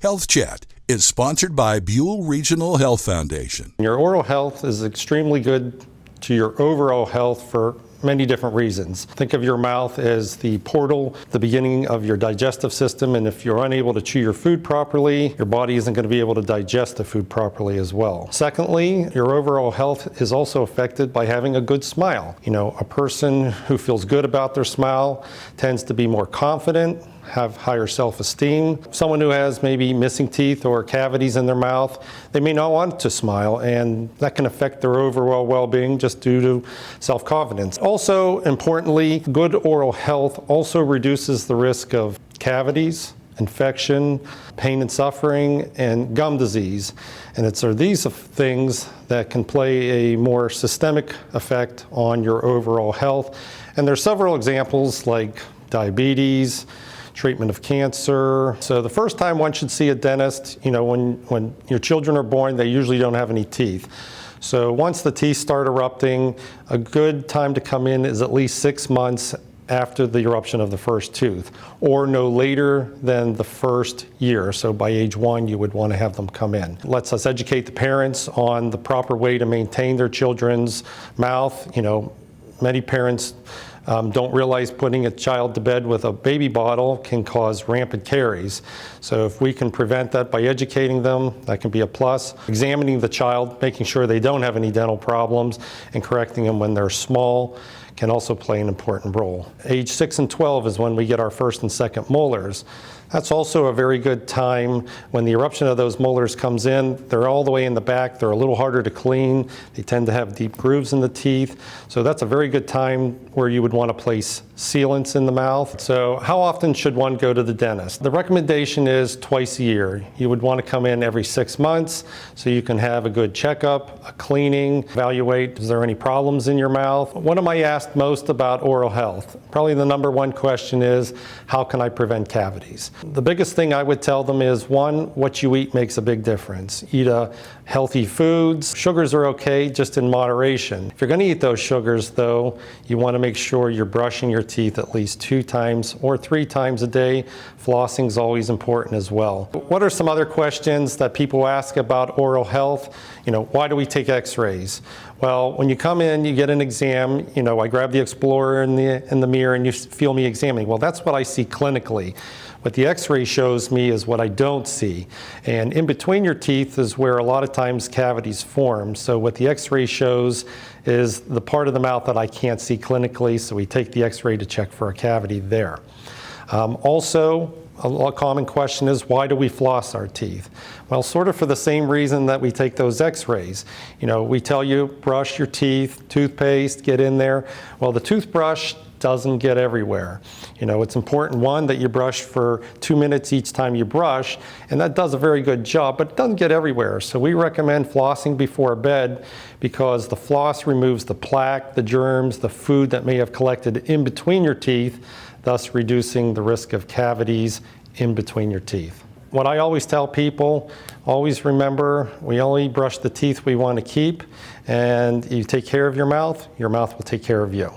Health Chat is sponsored by Buell Regional Health Foundation. Your oral health is extremely good to your overall health for many different reasons. Think of your mouth as the portal, the beginning of your digestive system, and if you're unable to chew your food properly, your body isn't going to be able to digest the food properly as well. Secondly, your overall health is also affected by having a good smile. A person who feels good about their smile tends to be more confident, have higher self-esteem. Someone who has maybe missing teeth or cavities in their mouth, they may not want to smile, and that can affect their overall well-being just due to self-confidence. Also, importantly, good oral health also reduces the risk of cavities, infection, pain and suffering, and gum disease. And it's these things that can play a more systemic effect on your overall health. And there's several examples like diabetes, treatment of cancer. So the first time one should see a dentist, when your children are born, they usually don't have any teeth. So once the teeth start erupting, a good time to come in is at least 6 months after the eruption of the first tooth, or no later than the first year. So by age 1, you would want to have them come in. It lets us educate the parents on the proper way to maintain their children's mouth. Many parents don't realize putting a child to bed with a baby bottle can cause rampant caries. So if we can prevent that by educating them, that can be a plus. Examining the child, making sure they don't have any dental problems, and correcting them when they're small can also play an important role. Age 6 and 12 is when we get our first and second molars. That's also a very good time when the eruption of those molars comes in. They're all the way in the back. They're a little harder to clean. They tend to have deep grooves in the teeth. So that's a very good time where you would want to place sealants in the mouth. So how often should one go to the dentist? The recommendation is twice a year. You would want to come in every 6 months so you can have a good checkup, a cleaning, evaluate, is there any problems in your mouth? What am I asked most about oral health? Probably the number one question is, how can I prevent cavities? The biggest thing I would tell them is, one, what you eat makes a big difference. Eat healthy foods. Sugars are okay, just in moderation. If you're going to eat those sugars, though, you want to make sure you're brushing your teeth at least 2 times or 3 times a day. Flossing is always important as well. What are some other questions that people ask about oral health? Why do we take x-rays? Well, when you come in, you get an exam. I grab the Explorer in the mirror and you feel me examining. Well, that's what I see clinically. What the x-ray shows me is what I don't see. And in between your teeth is where a lot of times cavities form. So what the x-ray shows is the part of the mouth that I can't see clinically, so we take the x-ray to check for a cavity there. Also, a common question is, why do we floss our teeth? Well, sort of for the same reason that we take those x-rays. We tell you, brush your teeth, toothpaste, get in there. Well, the toothbrush doesn't get everywhere. It's important, one, that you brush for 2 minutes each time you brush, and that does a very good job, but it doesn't get everywhere. So we recommend flossing before bed because the floss removes the plaque, the germs, the food that may have collected in between your teeth, thus reducing the risk of cavities in between your teeth. What I always tell people, always remember, we only brush the teeth we want to keep, and you take care of your mouth will take care of you.